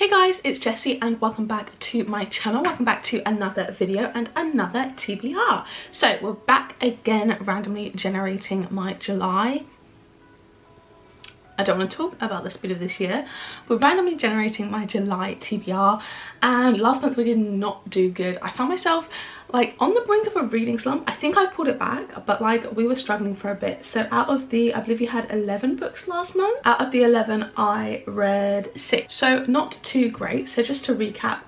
Hey guys, it's Jessie and welcome back to my channel. Welcome back to another video and another TBR. So we're back again, randomly generating my July. I don't want to talk about the speed of this year. We're randomly generating my July TBR, and last month we did not do good. I found myself like on the brink of a reading slump. I think I pulled it back, but like we were struggling for a bit. So out of the, I believe you had 11 books last month. Out of the 11, I read 6. So not too great. So just to recap,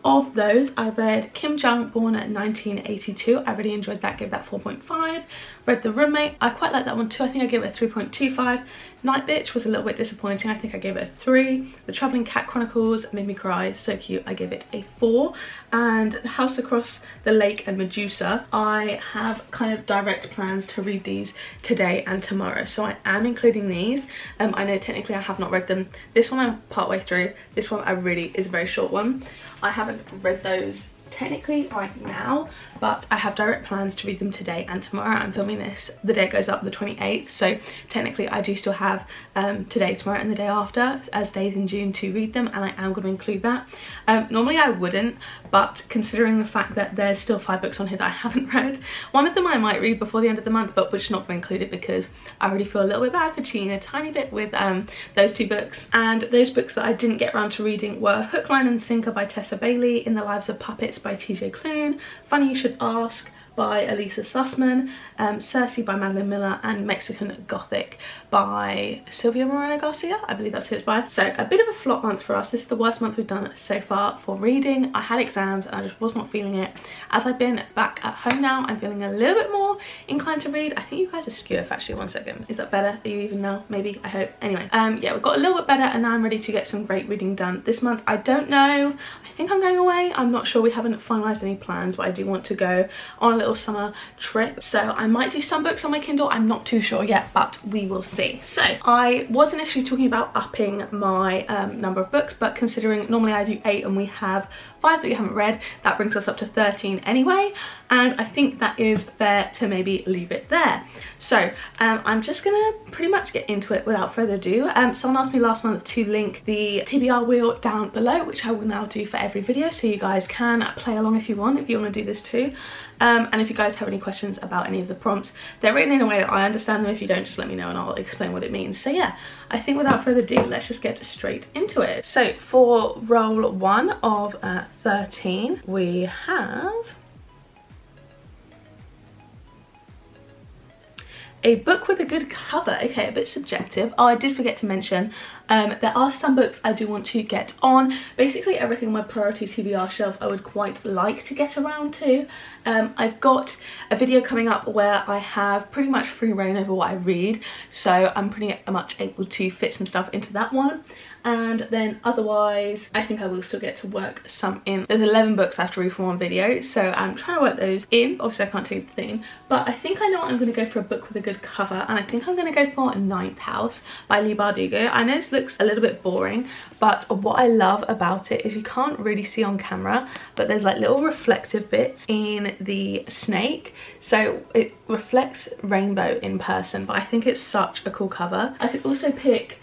of those, I read Kim Jung, born at 1982. I really enjoyed that, gave that 4.5. Read The Roommate, I quite like that one too. I think I gave it a 3.25. Night Bitch was a little bit disappointing. I think I gave it a 3. The Travelling Cat Chronicles made me cry, so cute. I gave it a 4. And The House Across the Lake and Medusa, I have kind of direct plans to read these today and tomorrow, so I am including these. I know technically I have not read them. This one I'm partway through. This one I really is a very short one. I haven't read those technically right now, but I have direct plans to read them today and tomorrow. I'm filming this the day it goes up, the 28th, so technically I do still have today, tomorrow and the day after as days in June to read them, and I am going to include that. Normally I wouldn't, but considering the fact that there's still 5 books on here that I haven't read, one of them I might read before the end of the month, but we're just not going to include it because I already feel a little bit bad for cheating a tiny bit with those 2 books. And those books that I didn't get around to reading were Hook, Line and Sinker by Tessa Bailey, In the Lives of Puppets by TJ Klune, Funny You Should Ask by Elisa Sussman, Circe by Madeline Miller, and Mexican Gothic by Sylvia Moreno Garcia. I believe that's who it's by. So a bit of a flop month for us. This is the worst month we've done so far for reading. I had exams and I just was not feeling it. As I've been back at home now, I'm feeling a little bit more inclined to read. I think you guys are skew off actually. 1 second. Is that better? Are you even now? Maybe, I hope. Anyway, yeah, we've got a little bit better and now I'm ready to get some great reading done this month. I don't know. I think I'm going away. I'm not sure. We haven't finalised any plans, but I do want to go on a little summer trip, so I might do some books on my Kindle. I'm not too sure yet, but we will see. So I was initially talking about upping my number of books, but considering normally I do 8 and we have 5 that you haven't read, that brings us up to 13 anyway, and I think that is fair to maybe leave it there. So I'm just gonna pretty much get into it without further ado. Someone asked me last month to link the TBR wheel down below, which I will now do for every video, so you guys can play along if you want to do this too. And if you guys have any questions about any of the prompts, they're written in a way that I understand them. If you don't, just let me know and I'll explain what it means. So yeah, I think without further ado, let's just get straight into it. So for roll 1 of 13, we have a book with a good cover. Okay, a bit subjective. Oh, I did forget to mention, there are some books I do want to get on. Basically everything on my priority TBR shelf I would quite like to get around to. I've got a video coming up where I have pretty much free reign over what I read, so I'm pretty much able to fit some stuff into that one. And then otherwise I think I will still get to work some in. There's 11 books I have to read for one video, so I'm trying to work those in. Obviously I can't tell you the theme, but I think I know I'm going to go for a book with a good cover, and I think I'm going to go for Ninth House by Leigh Bardugo. I know this looks a little bit boring, but what I love about it is you can't really see on camera, but there's like little reflective bits in the snake, so it reflects rainbow in person, but I think it's such a cool cover. I could also pick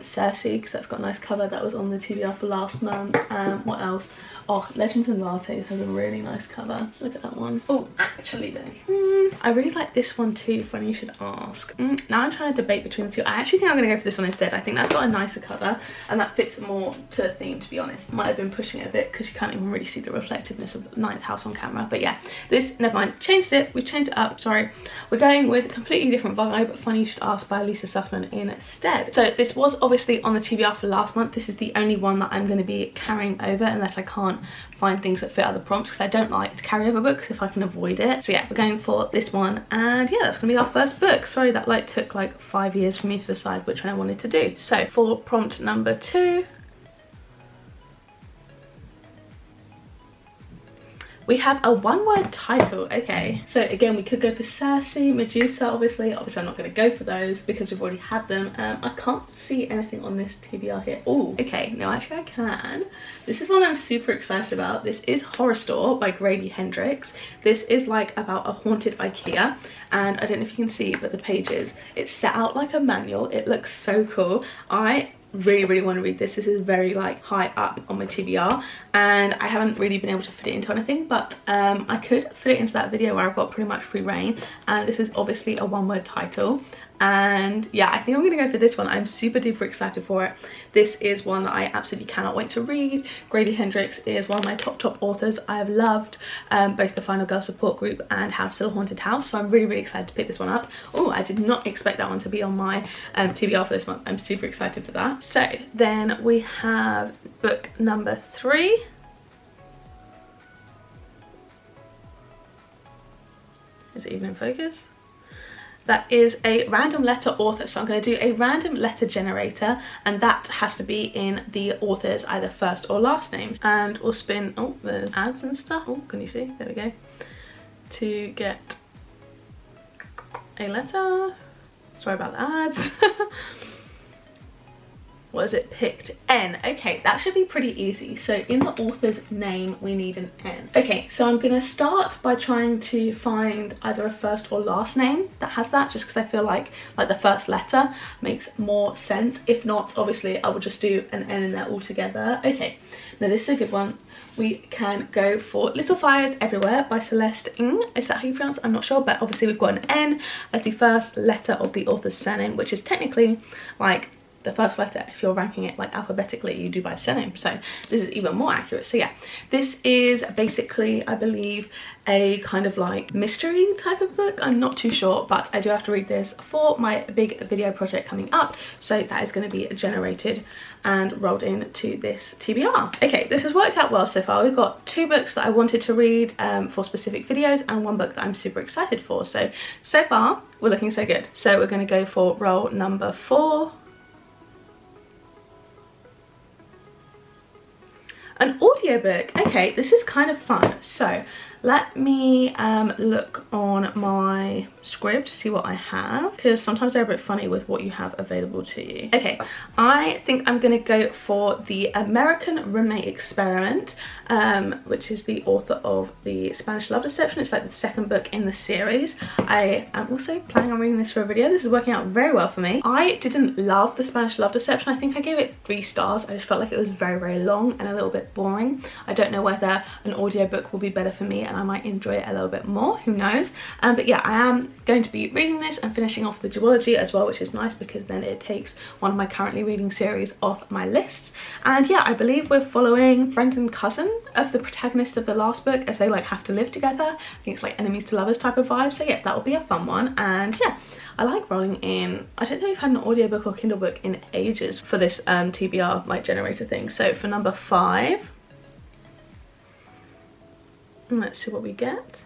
Circe, because that's got a nice cover. That was on the TBR for last month. What else? Oh, Legends and Lattes has a really nice cover. Look at that one. Oh, actually though, I really like this one too, Funny You Should Ask. Now I'm trying to debate between the two. I actually think I'm going to go for this one instead. I think that's got a nicer cover and that fits more to the theme, to be honest. Might have been pushing it a bit because you can't even really see the reflectiveness of Ninth House on camera, but yeah, this, never mind, changed it. We changed it up, sorry. We're going with a completely different vibe, Funny You Should Ask by Elisa Sussman instead. So this was obviously on the TBR for last month. This is the only one that I'm going to be carrying over unless I can't find things that fit other prompts, because I don't like to carry over books if I can avoid it. So yeah, we're going for this one, and yeah, that's gonna be our first book. Sorry that like took like 5 years for me to decide which one I wanted to do. So for prompt number 2, we have a 1-word title. Okay, so again we could go for Circe, Medusa. Obviously I'm not going to go for those because we've already had them. I can't see anything on this TBR here. Oh, okay, no, actually I can. This is one I'm super excited about. This is Horror Store by Grady Hendrix. This is like about a haunted IKEA, and I don't know if you can see, but the pages, it's set out like a manual. It looks so cool. I really want to read this. This is very like high up on my TBR, and I haven't really been able to fit it into anything, but I could fit it into that video where I've got pretty much free reign. And this is obviously a one-word title, and yeah, I think I'm gonna go for this one. I'm super duper excited for it. This is one that I absolutely cannot wait to read. Grady Hendrix is one of my top authors. I have loved both the Final Girl support group and How to Sell a Haunted House, so I'm really excited to pick this one up. Oh, I did not expect that one to be on my TBR for this month. I'm super excited for that. So then we have book number 3. Is it even in focus? That is a random letter author. So I'm going to do a random letter generator, and that has to be in the author's either first or last names. And we'll spin, oh, there's ads and stuff. Oh, can you see? There we go. To get a letter. Sorry about the ads. What is it? Picked N. Okay, that should be pretty easy. So in the author's name, we need an N. Okay, so I'm gonna start by trying to find either a first or last name that has that, just because I feel like the first letter makes more sense. If not, obviously I will just do an N in there altogether. Okay, now this is a good one. We can go for Little Fires Everywhere by Celeste Ng. Is that how you pronounce it? I'm not sure, but obviously we've got an N as the first letter of the author's surname, which is technically like the first letter. If you're ranking it like alphabetically, you do by surname, so this is even more accurate. So yeah, this is basically, I believe, a kind of like mystery type of book. I'm not too sure, but I do have to read this for my big video project coming up, so that is going to be generated and rolled into this TBR. Okay, this has worked out well so far. We've got 2 books that I wanted to read for specific videos, and 1 book that I'm super excited for. So far we're looking so good. So we're going to go for roll number 4. An audiobook. Okay, this is kind of fun. So let me look on my script to see what I have, because sometimes they're a bit funny with what you have available to you. Okay, I think I'm gonna go for The American Roommate Experiment, which is the author of The Spanish Love Deception. It's like the 2nd book in the series. I am also planning on reading this for a video. This is working out very well for me. I didn't love The Spanish Love Deception. I think I gave it 3 stars. I just felt like it was very long and a little bit boring. I don't know whether an audiobook will be better for me and I might enjoy it a little bit more, who knows. But yeah, I am going to be reading this and finishing off the duology as well, which is nice because then it takes one of my currently reading series off my list. And yeah, I believe we're following friend and cousin of the protagonist of the last book as they like have to live together. I think it's like enemies to lovers type of vibe. So yeah, that will be a fun one. And yeah, I like rolling in. I don't think we've had an audiobook or Kindle book in ages for this TBR like generator thing. So for number 5, let's see what we get.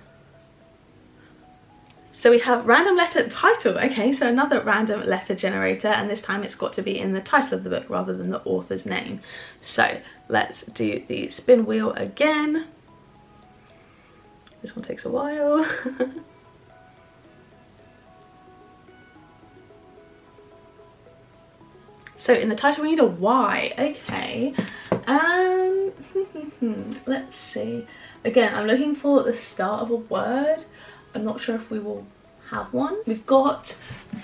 So we have random letter title. Okay, so another random letter generator, and this time it's got to be in the title of the book rather than the author's name. So let's do the spin wheel again. This one takes a while. So in the title we need a Y. Okay, let's see. Again, I'm looking for the start of a word. I'm not sure if we will have one. We've got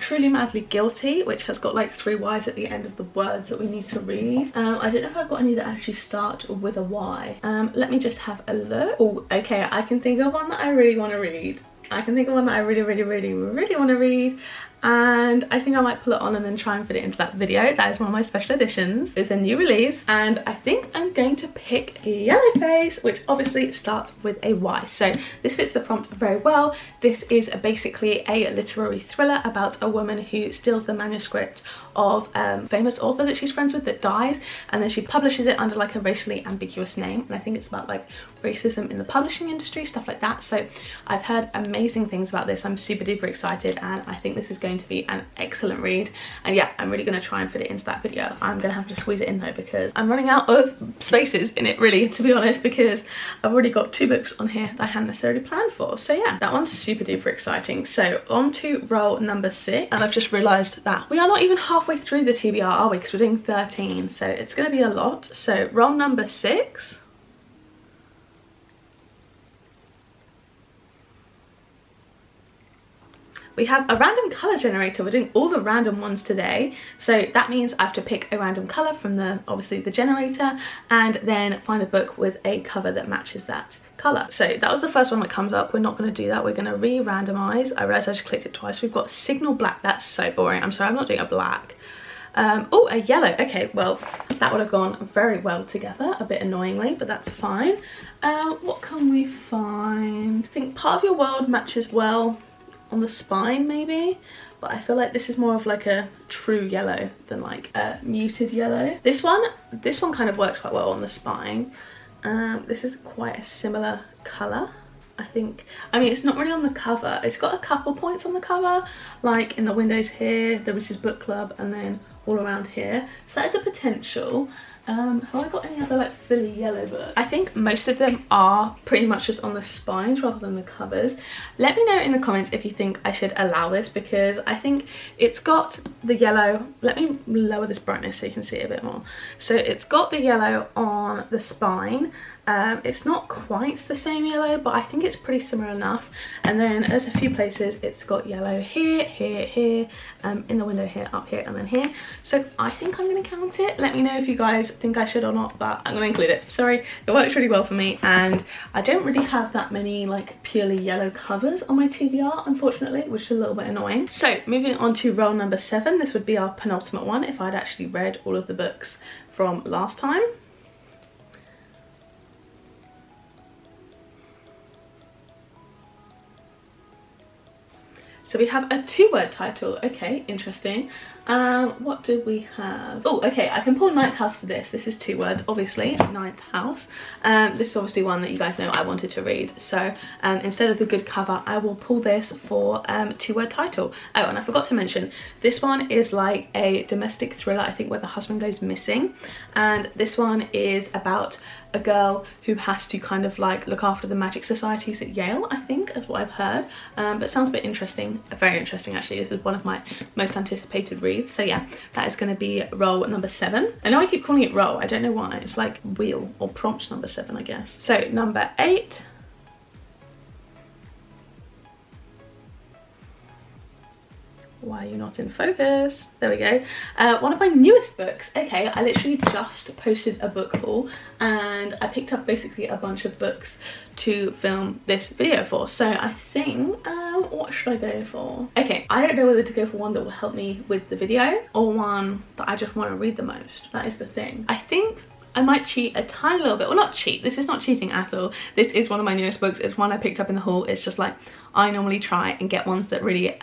Truly Madly Guilty, which has got like 3 Y's at the end of the words that we need to read. I don't know if I've got any that actually start with a Y. Let me just have a look. Oh, okay, I can think of one that I really want to read. I can think of one that I really want to read. And I think I might pull it on and then try and fit it into that video. That is one of my special editions. It's a new release, and I think I'm going to pick Yellowface, which obviously starts with a Y. So this fits the prompt very well. This is basically a literary thriller about a woman who steals the manuscript of a famous author that she's friends with that dies, and then she publishes it under like a racially ambiguous name. And I think it's about like racism in the publishing industry, stuff like that. So I've heard amazing things about this. I'm super duper excited, and I think this is going to be an excellent read. And yeah, I'm really going to try and fit it into that video. I'm going to have to squeeze it in though, because I'm running out of spaces in it, really, to be honest, because I've already got 2 books on here that I hadn't necessarily planned for. So yeah, that one's super duper exciting. So on to roll number 6, and I've just realised that we are not even halfway through the TBR, are we? Because we're doing 13, so it's going to be a lot. So roll number 6. We have a random colour generator. We're doing all the random ones today. So that means I have to pick a random colour from obviously the generator, and then find a book with a cover that matches that colour. So that was the first one that comes up. We're not going to do that. We're going to re-randomise. I realised I just clicked it twice. We've got Signal Black. That's so boring. I'm sorry, I'm not doing a black. Oh, a yellow. Okay, well, that would have gone very well together, a bit annoyingly, but that's fine. What can we find? I think Part of Your World matches well on the spine, maybe, but I feel like this is more of like a true yellow than like a muted yellow. This one kind of works quite well on the spine. This is quite a similar colour, I think. I mean, it's not really on the cover. It's got a couple points on the cover, like in the windows here, the Reese's Book Club, and then all around here. So that is a potential. Have I got any other like fully yellow books? I think most of them are pretty much just on the spines rather than the covers. Let me know in the comments if you think I should allow this, because I think it's got the yellow. Let me lower this brightness so you can see it a bit more. So it's got the yellow on the spine. It's not quite the same yellow, but I think it's pretty similar enough. And then there's a few places it's got yellow here, here, here, in the window here, up here, and then here. So I think I'm going to count it. Let me know if you guys think I should or not, but I'm going to include it. Sorry, it works really well for me, and I don't really have that many like purely yellow covers on my TBR, unfortunately, which is a little bit annoying. So moving on to roll number 7. This would be our penultimate one if I'd actually read all of the books from last time. So we have a 2-word title. Okay, interesting. What do we have? Oh, okay, I can pull Ninth House for this. This is 2 words, obviously, Ninth House. This is obviously one that you guys know I wanted to read. So instead of the good cover, I will pull this for 2-word title. Oh, and I forgot to mention, this one is like a domestic thriller, I think, where the husband goes missing. And this one is about a girl who has to kind of like look after the magic societies at Yale, I think, is what I've heard. But it sounds a bit interesting, very interesting actually. This is one of my most anticipated reads. So yeah, that is going to be roll number 7. I know I keep calling it roll, I don't know why. It's like wheel or prompt number 7, I guess. So number 8. Why are you not in focus? There we go. One of my newest books. Okay, I literally just posted a book haul, and I picked up basically a bunch of books to film this video for. So I think, what should I go for? Okay, I don't know whether to go for one that will help me with the video or one that I just want to read the most. That is the thing. I think I might cheat a tiny little bit. Well, not cheat. This is not cheating at all. This is one of my newest books. It's one I picked up in the haul. It's just like, I normally try and get ones that really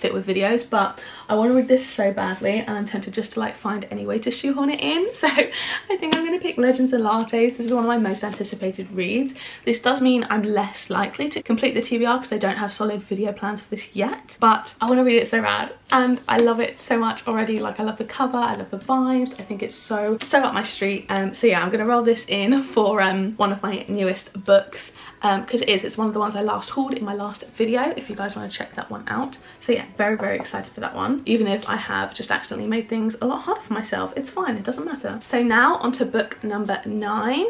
fit with videos, but I want to read this so badly, and I'm tempted just to like find any way to shoehorn it in. So I think I'm going to pick Legends and Lattes. This is one of my most anticipated reads. This does mean I'm less likely to complete the TBR because I don't have solid video plans for this yet, but I want to read it so bad, and I love it so much already. Like, I love the cover, I love the vibes. I think it's so up my street. So yeah, I'm going to roll this in for one of my newest books, because it's one of the ones I last hauled in my last video, if you guys want to check that one out. So yeah, very excited for that one. Even if I have just accidentally made things a lot harder for myself, it's fine, it doesn't matter. So now on to book number 9.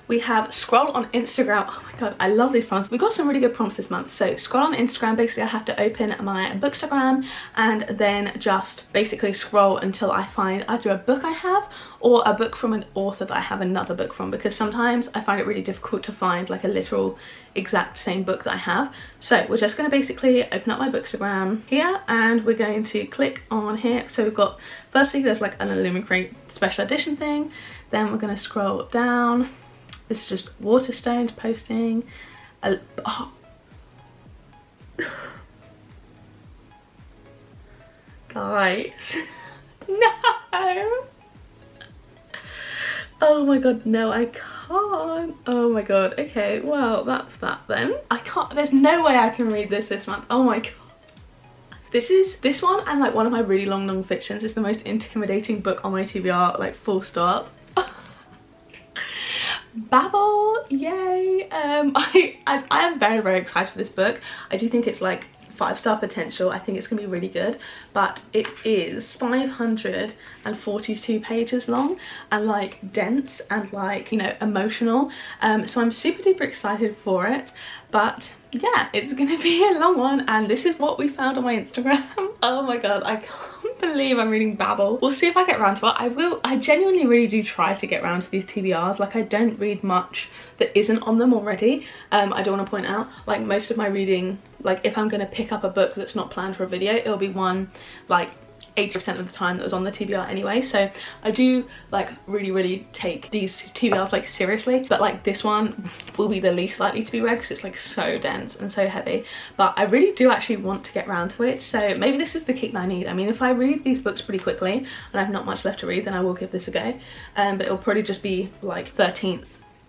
We have Scroll on Instagram. Oh my god, I love these prompts. We got some really good prompts this month. So Scroll on Instagram, basically I have to open my Bookstagram and then just basically scroll until I find either a book I have or a book from an author that I have another book from, because sometimes I find it really difficult to find like a literal exact same book that I have. So we're just going to basically open up my Bookstagram here, and we're going to click on here. So we've got, firstly there's like an Illumicrate special edition thing, then we're going to scroll down. This is just Waterstones posting. Oh. Guys. No. Oh my god, no, I can't. Oh my god. Okay, well, that's that then. I can't, there's no way I can read this month. Oh my god. This one and like one of my really long non-fictions is the most intimidating book on my TBR, like full stop. Babel, yay. I am very excited for this book. I do think it's like 5-star potential. I think it's gonna be really good, but it is 542 pages long and like dense and like, you know, emotional. So I'm super duper excited for it, but yeah, it's gonna be a long one, and this is what we found on my Instagram. Oh my god, I can't believe I'm reading babble. We'll see if I get around to it. I genuinely really do try to get around to these TBRs. Like, I don't read much that isn't on them already. I do want to point out, like, most of my reading, like, if I'm gonna pick up a book that's not planned for a video, it'll be one like 80% of the time that was on the TBR anyway. So I do like really take these TBRs like seriously, but like this one will be the least likely to be read because it's like so dense and so heavy. But I really do actually want to get around to it, so maybe this is the kick that I need. I mean, if I read these books pretty quickly and I have not much left to read, then I will give this a go, but it'll probably just be like 13th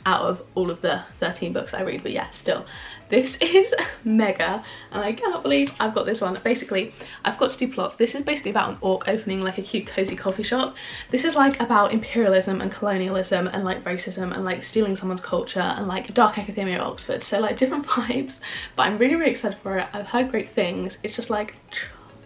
out of all of the 13 books I read. But yeah, still, this is mega, and I cannot believe I've got this one. Basically, I've got to do plots. This is basically about an orc opening like a cute cozy coffee shop. This is like about imperialism and colonialism and like racism and like stealing someone's culture and like dark academia at Oxford, so like different vibes. But I'm really excited for it. I've heard great things. It's just like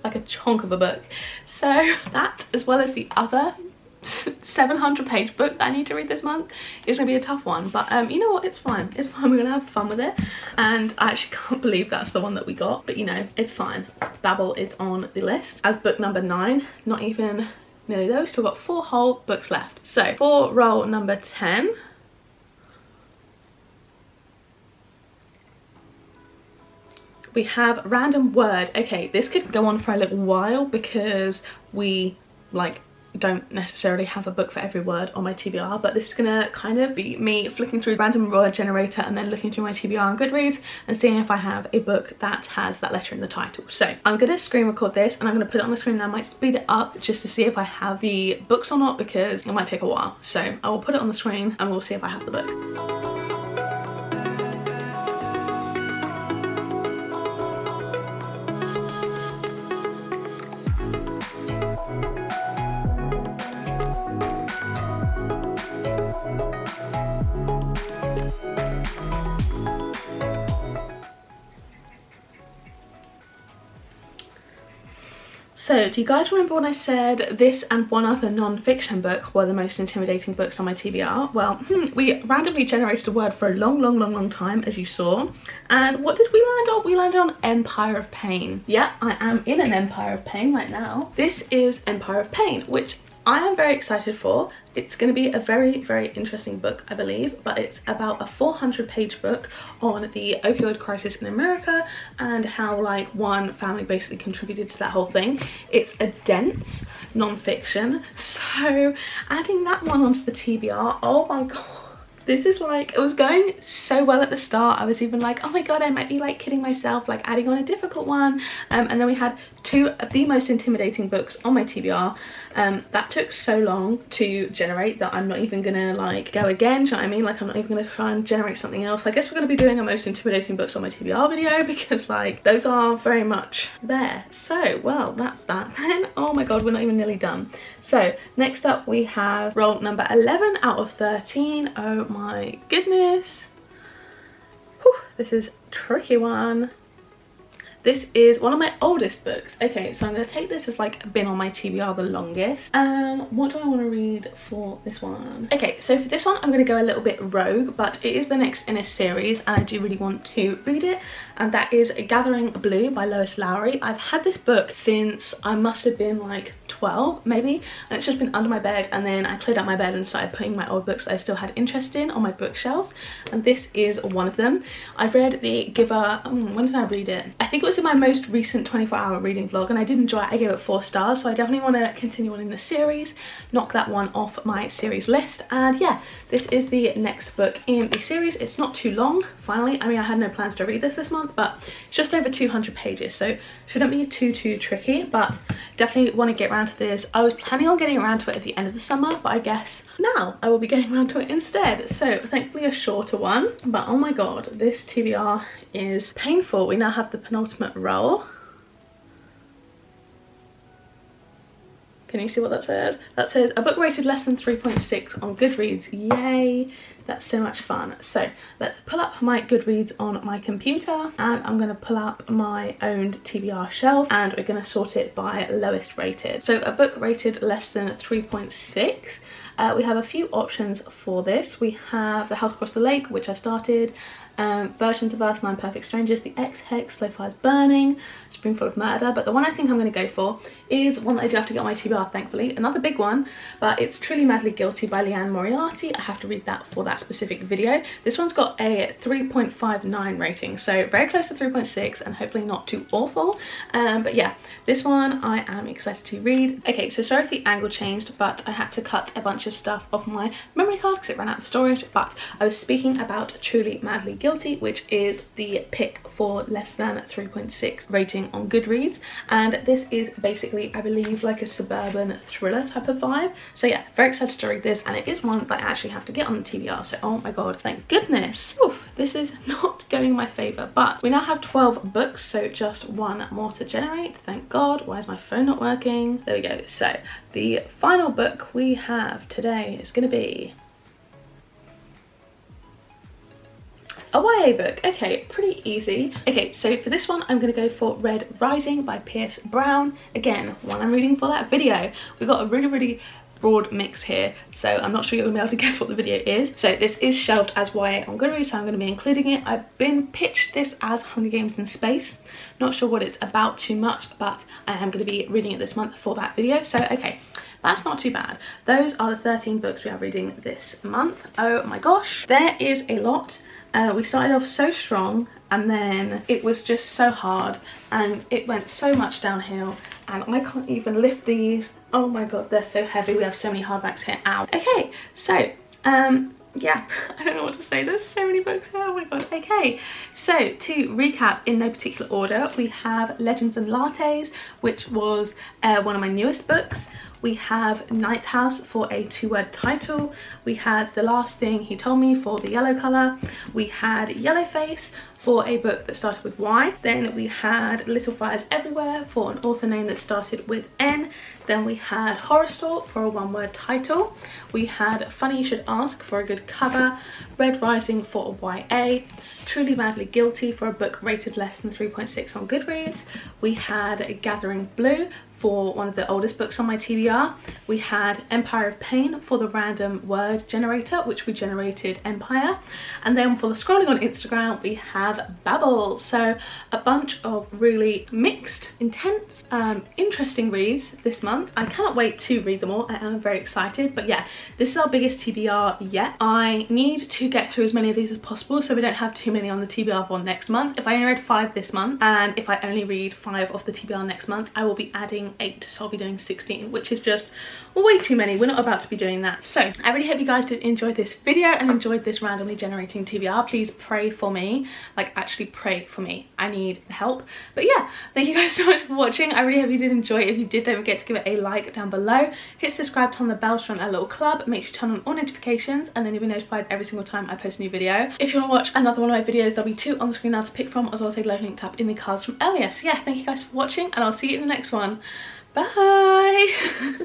a chunk of a book. So that, as well as the other 700-page book that I need to read this month, is gonna be a tough one. But you know what, it's fine, it's fine. We're gonna have fun with it, and I actually can't believe that's the one that we got, but you know, it's fine. Babel is on the list as book number 9. Not even nearly there. We've still got 4 whole books left. So for roll number 10, we have Random Word. Okay, this could go on for a little while because we like don't necessarily have a book for every word on my TBR, but this is gonna kind of be me flicking through random word generator and then looking through my TBR on Goodreads and seeing if I have a book that has that letter in the title. So I'm gonna screen record this and I'm gonna put it on the screen, and I might speed it up just to see if I have the books or not, because it might take a while. So I will put it on the screen and we'll see if I have the book. So do you guys remember when I said this and one other non-fiction book were the most intimidating books on my TBR? Well, we randomly generated a word for a long time, as you saw. And what did we land on? We landed on Empire of Pain. Yeah, I am in an Empire of Pain right now. This is Empire of Pain, which I am very excited for. It's going to be a very interesting book, I believe, but it's about a 400-page book on the opioid crisis in America and how like one family basically contributed to that whole thing. It's a dense non-fiction, so adding that one onto the TBR, oh my god. This is like, it was going so well at the start. I was even like, oh my god, I might be like kidding myself, like adding on a difficult one. And then we had 2 of the most intimidating books on my TBR. That took so long to generate that I'm not even gonna like go again, do you know what I mean? Like, I'm not even gonna try and generate something else. I guess we're gonna be doing a most intimidating books on my TBR video, because like those are very much there. So well, that's that then. Oh my god, we're not even nearly done. So next up we have roll number 11 out of 13. Oh my goodness. Whew, this is a tricky one. This is one of my oldest books. Okay, so I'm going to take this as like been on my TBR the longest. What do I want to read for this one? Okay, so for this one I'm going to go a little bit rogue, but it is the next in a series and I do really want to read it, and that is Gathering Blue by Lois Lowry. I've had this book since I must have been like 12 maybe, and it's just been under my bed, and then I cleared out my bed and started putting my old books that I still had interest in on my bookshelves, and this is one of them. I've read The Giver, when did I read it? I think it was in my most recent 24-hour reading vlog, and I did enjoy it. I gave it 4 stars, so I definitely want to continue on in the series, knock that one off my series list. And yeah, this is the next book in the series. It's not too long, finally. I mean, I had no plans to read this month, but it's just over 200 pages, so shouldn't be too tricky, but definitely want to get around to this. I was planning on getting around to it at the end of the summer, but I guess now I will be getting around to it instead. So thankfully a shorter one, but oh my god, this TBR is painful. We now have the penultimate roll. Can you see what that says? That says a book rated less than 3.6 on Goodreads. Yay! That's so much fun. So let's pull up my Goodreads on my computer, and I'm going to pull up my owned TBR shelf, and we're going to sort it by lowest rated. So a book rated less than 3.6. We have a few options for this. We have The House Across the Lake, which I started, Versions of Us, Nine Perfect Strangers, The Ex-Hex, Slow Fires Burning, Spoonful of Murder, but the one I think I'm going to go for is one that I do have to get on my TBR, thankfully. Another big one, but it's Truly Madly Guilty by Leanne Moriarty. I have to read that for that specific video. This one's got a 3.59 rating, so very close to 3.6 and hopefully not too awful. But yeah, this one I am excited to read. Okay, so sorry if the angle changed, but I had to cut a bunch of stuff off my memory card because it ran out of storage. But I was speaking about Truly Madly Guilty, which is the pick for less than 3.6 rating on Goodreads, and this is basically, I believe, like a suburban thriller type of vibe. So yeah, very excited to read this, and it is one that I actually have to get on the TBR, so oh my god, thank goodness. Oof, this is not going in my favour, but we now have 12 books, so just one more to generate, thank god. Why is my phone not working? There we go. So the final book we have today is going to be a YA book. Okay, pretty easy. Okay, so for this one I'm going to go for Red Rising by Pierce Brown. Again, one I'm reading for that video. We've got a really broad mix here, so I'm not sure you're going to be able to guess what the video is. So this is shelved as YA on Goodreads, so I'm going to be including it. I've been pitched this as Hunger Games in Space. Not sure what it's about too much, but I am going to be reading it this month for that video. So okay, that's not too bad. Those are the 13 books we are reading this month. Oh my gosh, there is a lot. We started off so strong, and then it was just so hard, and it went so much downhill, and I can't even lift these. Oh my god, they're so heavy. We have so many hardbacks here. Ow. Okay, so yeah, I don't know what to say. There's so many books here. Oh my god. Okay, so to recap in no particular order, we have Legends and Lattes, which was one of my newest books. We have Ninth House for a 2-word title. We had The Last Thing He Told Me for the yellow colour. We had Yellowface for a book that started with Y. Then we had Little Fires Everywhere for an author name that started with N. Then we had Horror Store for a 1-word title. We had Funny You Should Ask for a good cover. Red Rising for a YA. Truly Madly Guilty for a book rated less than 3.6 on Goodreads. We had Gathering Blue for one of the oldest books on my TBR. We had Empire of Pain for the random word generator, which we generated Empire. And then for the scrolling on Instagram, we have Babel. So a bunch of really mixed, intense, interesting reads this month. I cannot wait to read them all. I am very excited. But yeah, this is our biggest TBR yet. I need to get through as many of these as possible so we don't have too many on the TBR for next month. If I only read 5 this month, and if I only read 5 of the TBR next month, I will be adding 8, so I'll be doing 16, which is just way too many. We're not about to be doing that. So I really hope you guys did enjoy this video and enjoyed this randomly generating TBR. Please pray for me, like actually pray for me. I need help. But yeah, thank you guys so much for watching. I really hope you did enjoy it. If you did, don't forget to give it a like down below. Hit subscribe, turn on the bell to join our little club. Make sure to turn on all notifications, and then you'll be notified every single time I post a new video. If you want to watch another one of my videos, there'll be 2 on the screen now to pick from, as well as a load linked up in the cards from earlier. So yeah, thank you guys for watching, and I'll see you in the next one. Bye.